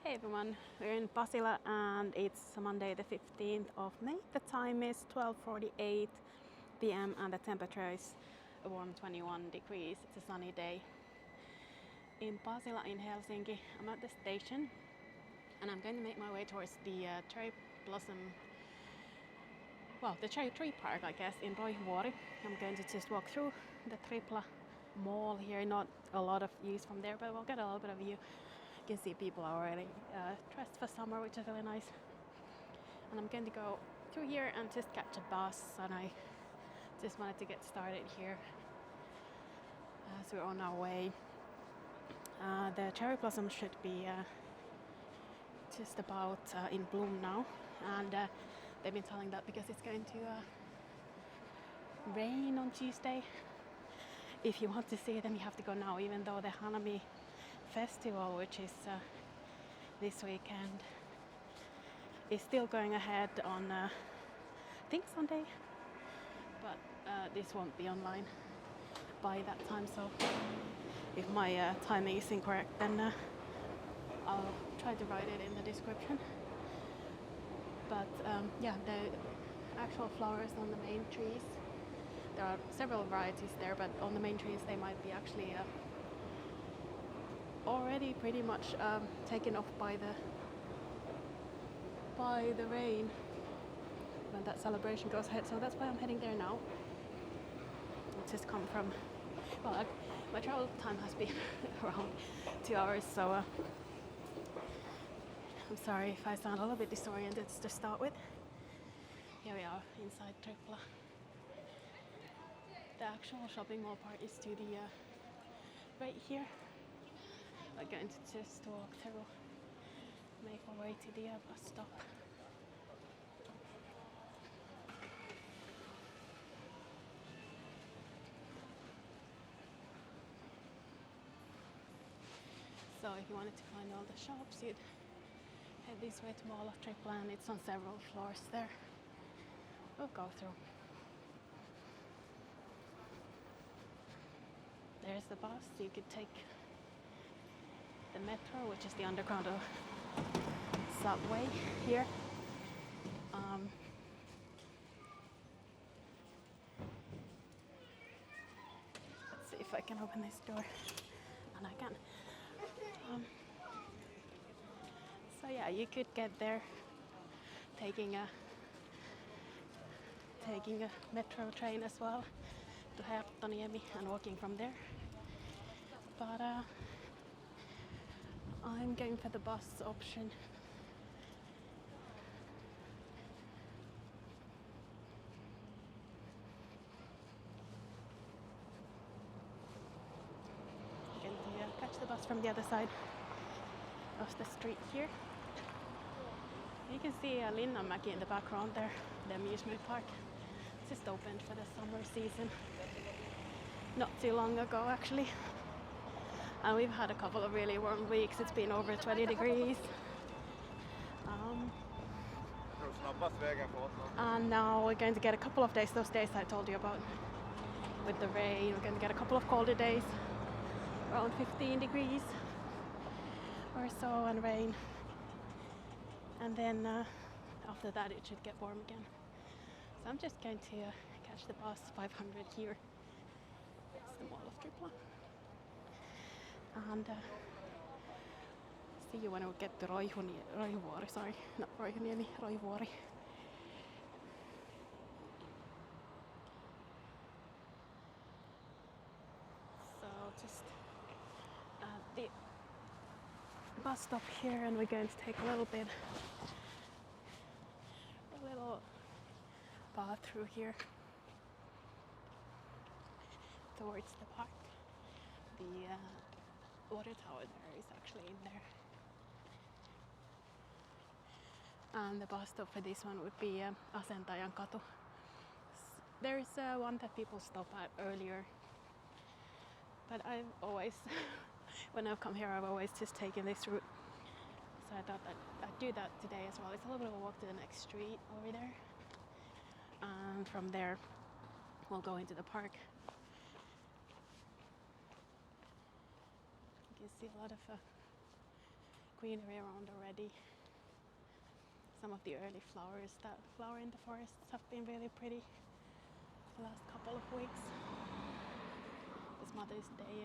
Hey everyone, we're in Pasila and it's Monday the 15th of May. The time is 12:48 p.m. and the temperature is a warm 21 degrees. It's a sunny day. In Pasila in Helsinki, I'm at the station and I'm going to make my way towards the cherry blossom, the cherry tree park, I guess, in Roihuvuori. I'm going to just walk through the Tripla Mall here. Not a lot of views from there, but we'll get a little bit of view. You can see people are already dressed for summer, which is really nice. And I'm going to go through here and just catch a bus, and I just wanted to get started here as we're on our way. The cherry blossom should be just about in bloom now, and they've been telling that because it's going to rain on Tuesday. If you want to see them, you have to go now, even though the hanami festival, which is this weekend, is still going ahead on I think Sunday, but this won't be online by that time, so if my timing is incorrect, then I'll try to write it in the description. But the actual flowers on the main trees, there are several varieties there, but on the main trees they might be actually already pretty much taken off by the rain when that celebration goes ahead. So that's why I'm heading there now. It's just come from, my travel time has been around 2 hours, so I'm sorry if I sound a little bit disoriented to start with. Here we are inside Tripla. The actual shopping mall part is to the right here. We're going to just walk through, make our way to the bus stop. So if you wanted to find all the shops, you'd head this way to Mall of Tripla, and it's on several floors there. We'll go through. There's the bus. You could take the metro, which is the underground subway here. Let's see if I can open this door, and I can. So yeah, you could get there taking a metro train as well to Herttoniemi and walking from there. But I'm going for the bus option. I'm going to catch the bus from the other side of the street here. You can see Linnanmäki in the background there, the amusement park. It's just opened for the summer season not too long ago, actually. And we've had a couple of really warm weeks. It's been over 20 degrees. And now we're going to get a couple of days, those days I told you about with the rain. We're going to get a couple of colder days, around 15 degrees or so, and rain. And then after that it should get warm again. So I'm just going to catch the bus 500 here. It's the Mall of Tripla. And see you when we get to Roihuvuori, sorry, not Roihuvuori, Roihuvuori. So just the bus stop here, and we're going to take a little path through here towards the park. The water tower there is actually in there. And the bus stop for this one would be Asentajan Katu. There's one that people stop at earlier, but I've always, when I've come here, I've always just taken this route. So I thought that I'd do that today as well. It's a little bit of a walk to the next street over there. And from there, we'll go into the park. You can see a lot of greenery around already. Some of the early flowers that flower in the forests have been really pretty the last couple of weeks. It's Mother's Day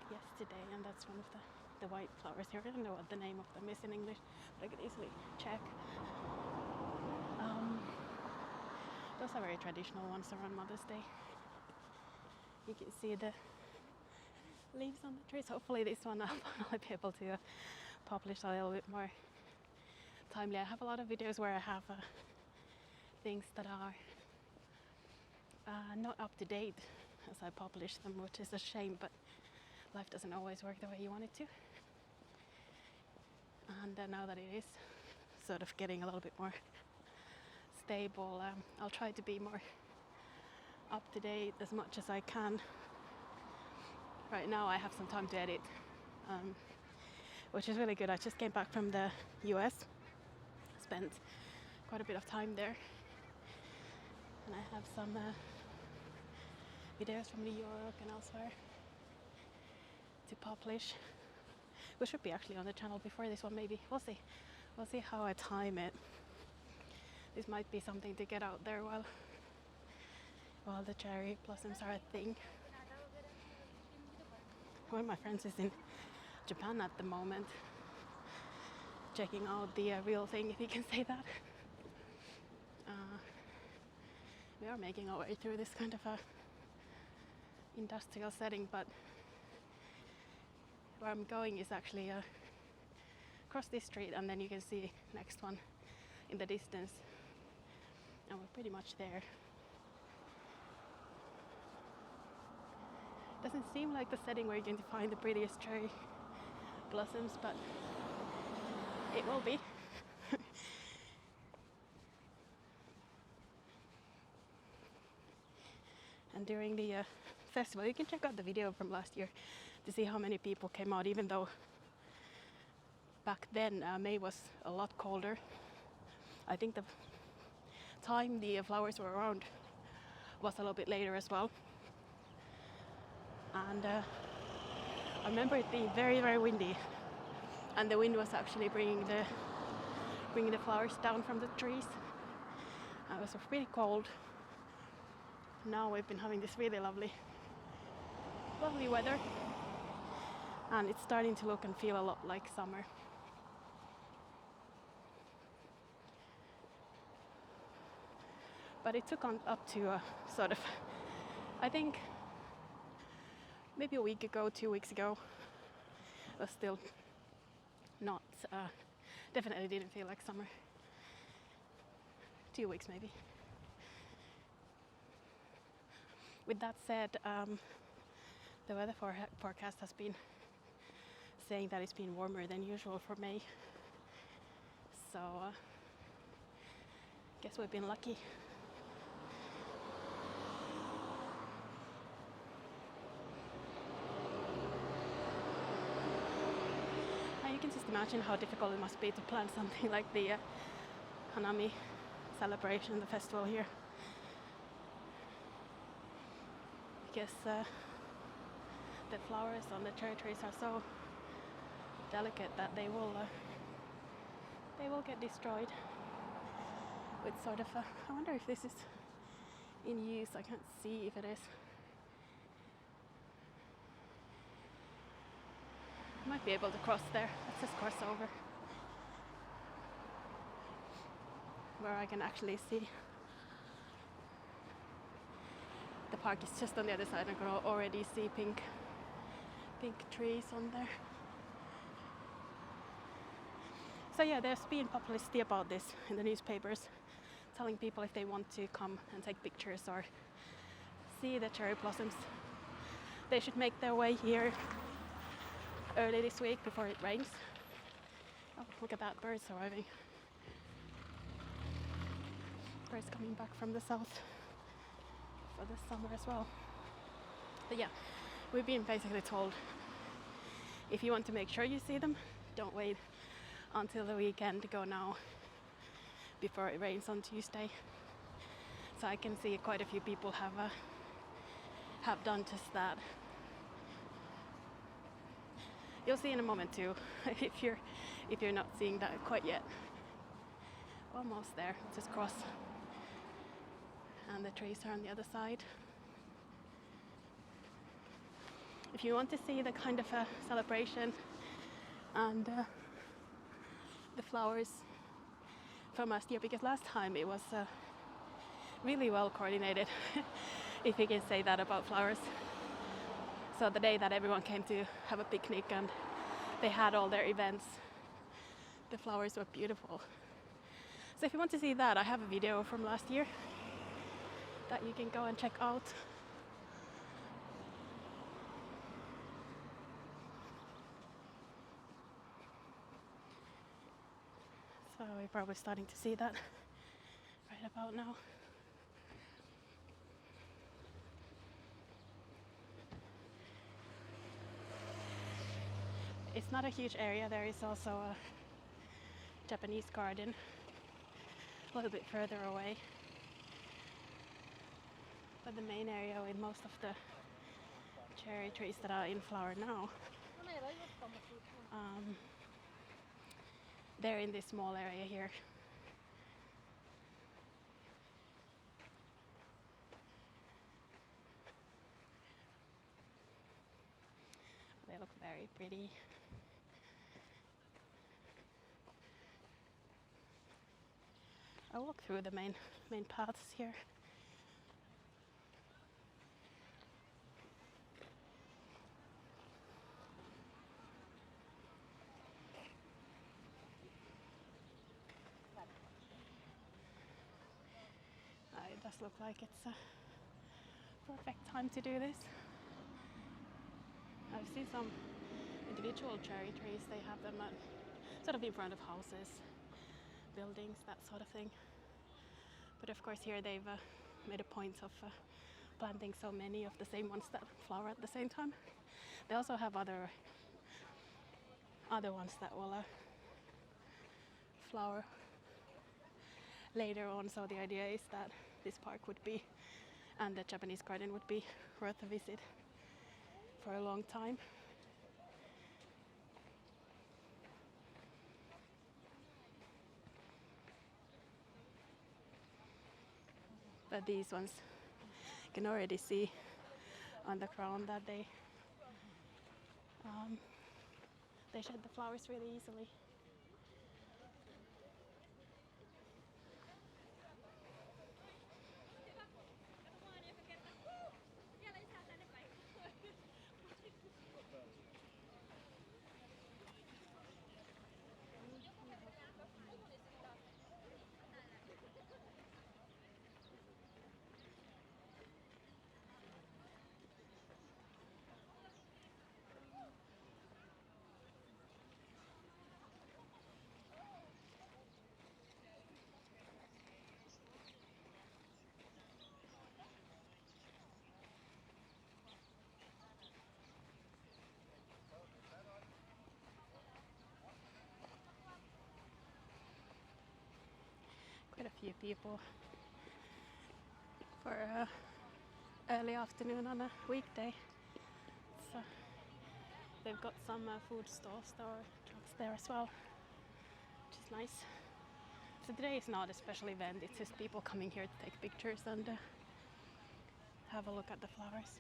yesterday, and that's one of the white flowers here. I don't know what the name of them is in English, but I could easily check. Those are very traditional ones around Mother's Day. You can see the leaves on the trees. Hopefully this one I'll be able to publish a little bit more timely. I have a lot of videos where I have things that are not up to date as I publish them, which is a shame, but life doesn't always work the way you want it to. And now that it is sort of getting a little bit more stable, I'll try to be more up to date as much as I can. Right now I have some time to edit, which is really good. I just came back from the US, spent quite a bit of time there, and I have some videos from New York and elsewhere to publish, which should be actually on the channel before this one, maybe. We'll see how I time it. This might be something to get out there while the cherry blossoms are a thing. One of my friends is in Japan at the moment, checking out the real thing, if you can say that. We are making our way through this kind of a industrial setting, but where I'm going is actually across this street, and then you can see next one in the distance, and we're pretty much there. Doesn't seem like the setting where you're going to find the prettiest cherry blossoms, but it will be. And during the festival, you can check out the video from last year to see how many people came out, even though back then May was a lot colder. I think the time the flowers were around was a little bit later as well. And I remember it being very, very windy, and the wind was actually bringing the flowers down from the trees. It was pretty cold. Now we've been having this really lovely weather, and it's starting to look and feel a lot like summer. But it took on up to sort of, I think, maybe a week ago, 2 weeks ago. It was still not, definitely didn't feel like summer. 2 weeks maybe. With that said, the weather forecast has been saying that it's been warmer than usual for May. So, guess we've been lucky. You can just imagine how difficult it must be to plan something like the hanami celebration, the festival here. Because the flowers on the cherry trees are so delicate that they will get destroyed with sort of a, I wonder if this is in use. I can't see if it is. Might be able to cross there. Let's just cross over where I can actually see. The park is just on the other side. I can already see pink trees on there. So yeah, there's been publicity about this in the newspapers, telling people if they want to come and take pictures or see the cherry blossoms, they should make their way here early this week before it rains. Oh, look at that, birds arriving. Birds coming back from the south for the summer as well. But yeah, we've been basically told if you want to make sure you see them, don't wait until the weekend, go now before it rains on Tuesday. So I can see quite a few people have done just that. You'll see in a moment too, if you're not seeing that quite yet. Almost there. Just cross, and the trees are on the other side. If you want to see the kind of a celebration and the flowers from last year, because last time it was really well coordinated, if you can say that about flowers. So the day that everyone came to have a picnic and they had all their events, the flowers were beautiful. So if you want to see that, I have a video from last year that you can go and check out. So we're probably starting to see that right about now. It's not a huge area. There is also a Japanese garden a little bit further away. But the main area with most of the cherry trees that are in flower now, they're in this small area here. They look very pretty. I'll walk through the main paths here. It does look like it's a perfect time to do this. I've seen some individual cherry trees. They have them sort of in front of houses, buildings, that sort of thing. But of course here they've made a point of planting so many of the same ones that flower at the same time. They also have other ones that will flower later on. So the idea is that this park would be, and the Japanese garden would be, worth a visit for a long time. But these ones, you can already see on the crown that they shed the flowers really easily. Quite a few people for early afternoon on a weekday. So they've got some food stalls or trucks there as well, which is nice. So today is not a special event, it's just people coming here to take pictures and have a look at the flowers.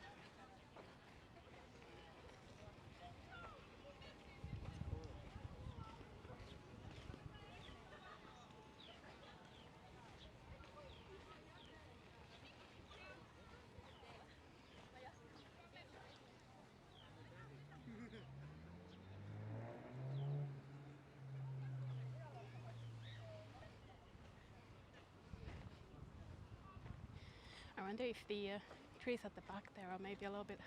I wonder if the trees at the back there are maybe a little bit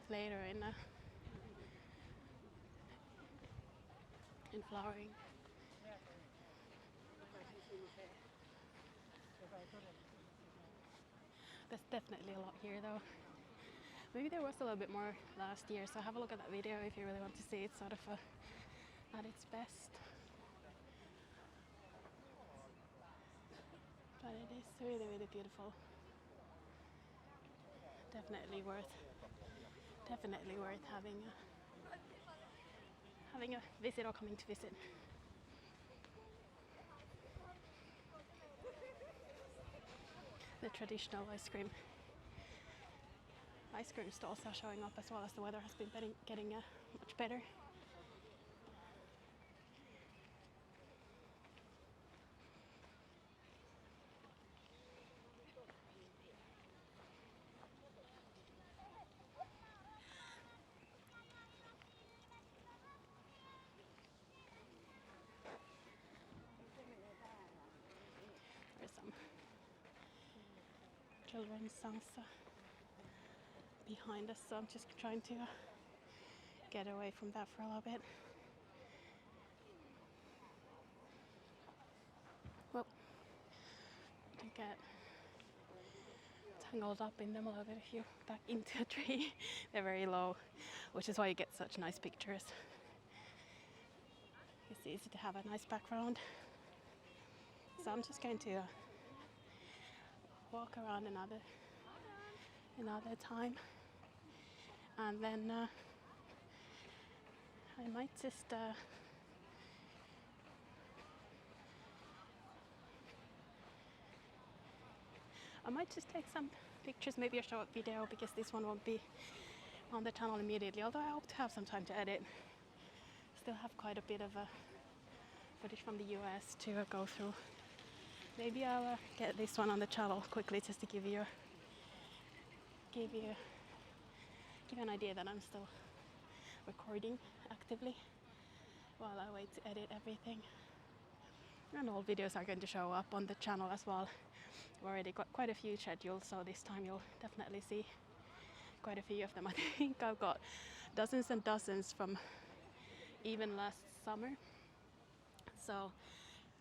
later in flowering. There's definitely a lot here though. Maybe there was a little bit more last year, so have a look at that video if you really want to see it sort of at its best. But it is really, really beautiful. Definitely worth definitely worth having a visit or coming to visit. The traditional ice cream stalls are showing up as well as the weather has been getting much better. There's some children's songs behind us, so I'm just trying to get away from that for a little bit. Well, to get tangled up in them a little bit if you back into a tree. They're very low, which is why you get such nice pictures. It's easy to have a nice background. So I'm just going to walk around another time, and then I might just take some pictures, maybe a short video, because this one won't be on the channel immediately, although I hope to have some time to edit. Still have quite a bit of footage from the US to go through. Maybe I'll get this one on the channel quickly just to give you an idea that I'm still recording actively while I wait to edit everything. And all videos are going to show up on the channel as well. I've already got quite a few scheduled, so this time you'll definitely see quite a few of them. I think I've got dozens and dozens from even last summer. So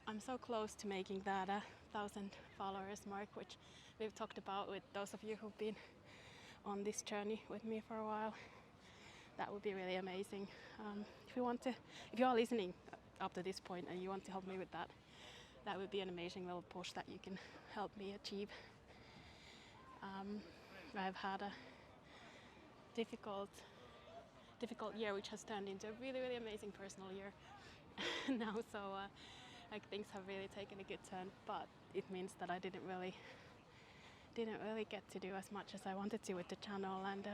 I'm so close to making that 1,000 followers mark, which we've talked about with those of you who've been on this journey with me for a while. That would be really amazing. If you are listening up to this point and you want to help me with that, that would be an amazing little push that you can help me achieve. I've had a difficult year, which has turned into a really, really amazing personal year now. So like things have really taken a good turn, but it means that I didn't really get to do as much as I wanted to with the channel, and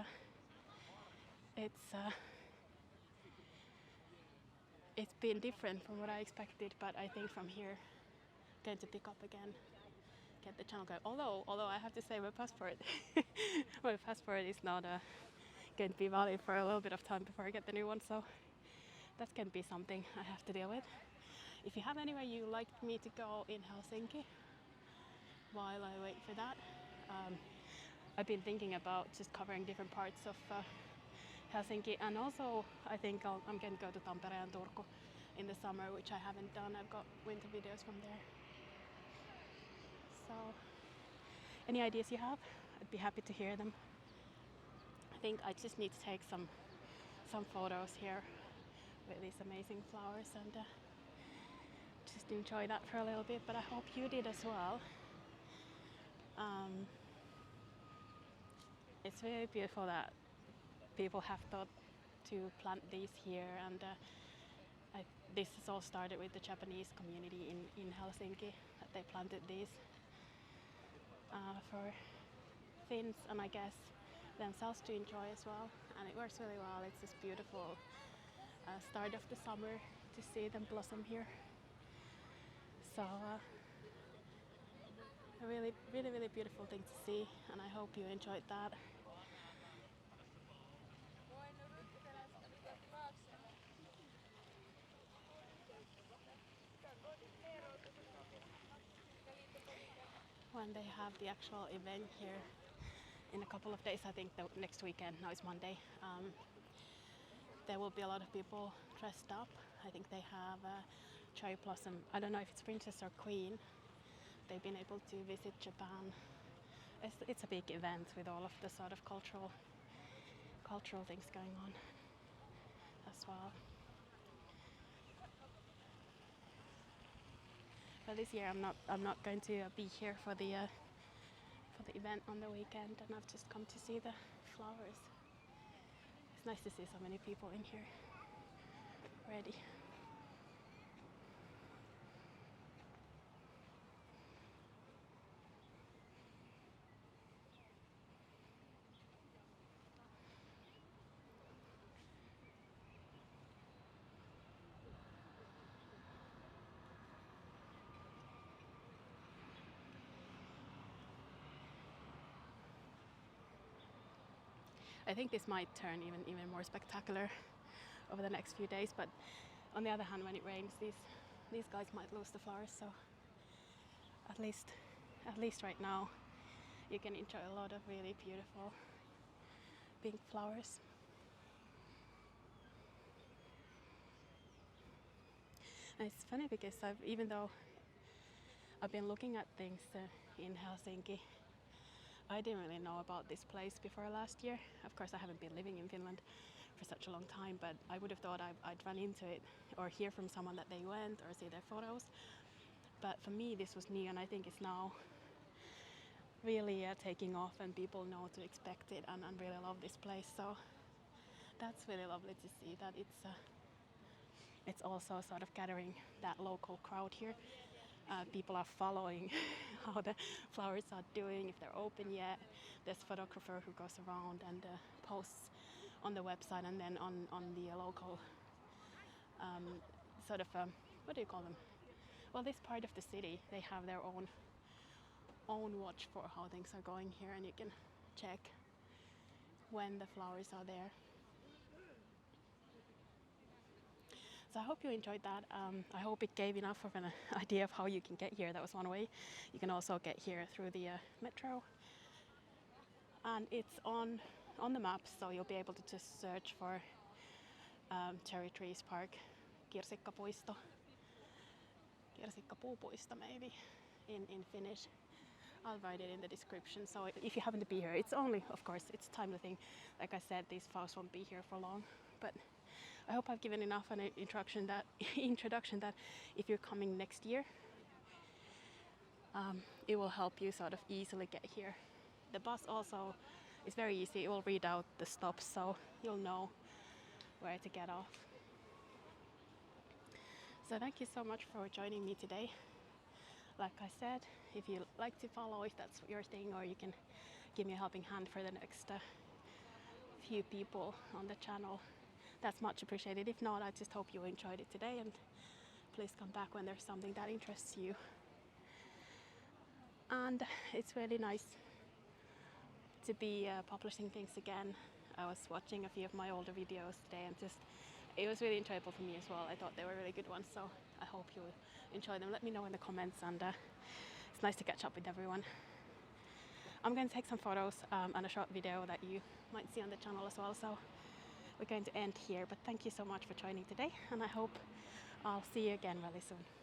it's been different from what I expected, but I think from here I'm going to pick up again, get the channel going. Although I have to say my passport is not going to be valid for a little bit of time before I get the new one, so that can be something I have to deal with. If you have anywhere you like me to go in Helsinki while I wait for that, I've been thinking about just covering different parts of Helsinki, and also I think I'm going to go to Tampere and Turku in the summer, which I haven't done. I've got winter videos from there. So any ideas you have, I'd be happy to hear them. I think I just need to take some photos here with these amazing flowers and just enjoy that for a little bit, but I hope you did as well. It's very beautiful that people have thought to plant these here, and this has all started with the Japanese community in Helsinki, that they planted these for Finns and I guess themselves to enjoy as well, and it works really well. It's this beautiful start of the summer to see them blossom here. So a really, really, really beautiful thing to see, and I hope you enjoyed that. When they have the actual event here in a couple of days, I think the next weekend, now it's Monday, there will be a lot of people dressed up. I think they have cherry blossom, I don't know if it's princess or queen. They've been able to visit Japan. It's a big event with all of the sort of cultural things going on as well. But this year I'm not going to be here for the event on the weekend, and I've just come to see the flowers. nice to see so many people in here already. I think this might turn even more spectacular over the next few days, but on the other hand, when it rains, these guys might lose the flowers. So at least right now, you can enjoy a lot of really beautiful pink flowers. And it's funny because even though I've been looking at things in Helsinki, I didn't really know about this place before last year. Of course, I haven't been living in Finland for such a long time, but I would have thought I'd run into it or hear from someone that they went or see their photos. But for me, this was new, and I think it's now really taking off, and people know to expect it and really love this place. So that's really lovely to see that it's also sort of gathering that local crowd here. People are following how the flowers are doing, if they're open yet. There's a photographer who goes around and posts on the website, and then on the local sort of, what do you call them? Well, this part of the city, they have their own watch for how things are going here, and you can check when the flowers are there. So I hope you enjoyed that. I hope it gave enough of an idea of how you can get here. That was one way. You can also get here through the metro. And it's on the map, so you'll be able to just search for Cherry Trees Park, kirsikkapuisto, kirsikkapuisto maybe in Finnish. I'll write it in the description. So if you happen to be here, it's only, of course, it's a timely thing. Like I said, these flowers won't be here for long, but I hope I've given enough an introduction that if you're coming next year, it will help you sort of easily get here. The bus also is very easy. It will read out the stops, so you'll know where to get off. So thank you so much for joining me today. Like I said, if you like to follow, if that's your thing, or you can give me a helping hand for the next few people on the channel, that's much appreciated. If not, I just hope you enjoyed it today, and please come back when there's something that interests you. And it's really nice to be publishing things again. I was watching a few of my older videos today, and it was really enjoyable for me as well. I thought they were really good ones, so I hope you enjoy them. Let me know in the comments, and it's nice to catch up with everyone. I'm going to take some photos and a short video that you might see on the channel as well, so we're going to end here. But thank you so much for joining today, and I hope I'll see you again really soon.